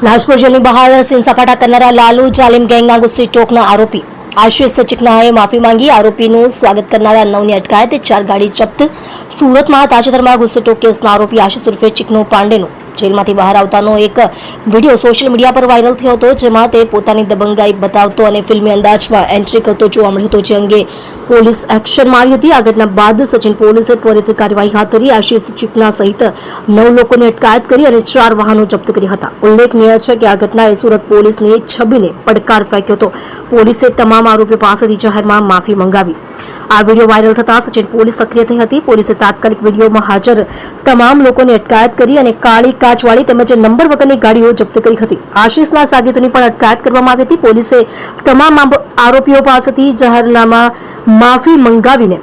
રાજપુર જેલની બહાર સીન સપાટા કરનારા લાલુ જાલિમ ગેંગના ગુસ્સી ટોકના આરોપી આશિષ ચિકનાએ માફી માંગી. આરોપીનું સ્વાગત કરનારા 9ની અટકાયત. 4 ગાડી જપ્ત. સુરતમાં તાજેતરમાં ગુસ્સી ટોક કેસના આરોપી આશિષ ઉર્ફે ચિકનો પાંડેનું જેલમાંથી બહાર આવતાનો એક વિડીયો સોશિયલ મીડિયા પર વાયરલ થયો હતો, જેમાં તે પોતાની દબંગાઈ બતાવતો અને ફિલ્મી અંદાજમાં એન્ટ્રી કરતો જોવા મળ્યો હતો, જે અંગે પોલીસ એક્શનમાં આવી હતી. આ ઘટના બાદ સચિન પોલીસે ત્વરિત કાર્યવાહી હાથ ધરી આશિષ ચિકના સહિત 9 લોકોની અટકાયત કરી અને 4 વાહનો જપ્ત કર્યા હતા. ઉલ્લેખનીય છે કે આ ઘટનાએ સુરત પોલીસની છબીને પડકાર ફેંક્યો હતો. પોલીસે તમામ આરોપીઓ પાસેથી જાહેરમાં માફી મંગાવી. આ વિડીયો વાયરલ થતા સચિન પોલીસ સક્રિય થઈ હતી. પોલીસે તાત્કાલિક વિડીયોમાં હાજર તમામ લોકોની અટકાયત કરી અને કાળી કાચવાળી તેમજ નંબર વગરની ગાડીઓ જપ્ત કરી હતી. આશિષના સાગીતોની પણ અટકાયત કરવામાં આવી હતી. પોલીસે તમામ આરોપીઓ પાસેથી જાહેરનામા માફી મંગાવીને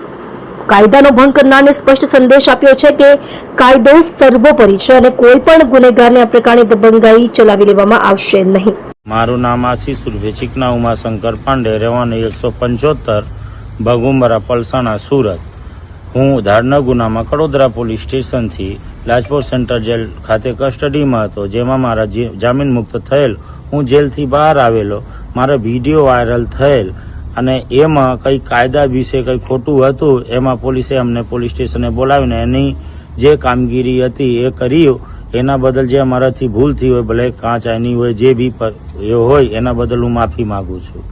કાયદાનો ભંગ કરનારને સ્પષ્ટ સંદેશ આપ્યો છે કે કાયદો સર્વોપરી છે અને કોઈ પણ ગુનેગારને આ પ્રકારની દબંગાઈ ચલાવી લેવામાં આવશે નહીં. મારું નામ આશિષ ઉર્ફે ચિકના ઉમાશંકર પાંડે, રહેવાનું 175 ભગુંબરા પલસાણા, સુરત. હું ધારના ગુનામાં કડોદરા પોલીસ સ્ટેશનથી લાજપોર સેન્ટ્રલ જેલ ખાતે કસ્ટડીમાં હતો, જેમાં મારા જામીન મુક્ત થયેલ. હું જેલથી બહાર આવેલો, મારો વિડીયો વાયરલ થયેલ અને એમાં કંઈ કાયદા વિશે કંઈ ખોટું હતું. એમાં પોલીસે અમને પોલીસ સ્ટેશને બોલાવીને એની જે કામગીરી હતી એ કરી. એના બદલ જે અમારાથી ભૂલ થઈ હોય, ભલે કાંચ આની હોય, જે બી હોય એના બદલ હું માફી માગું છું.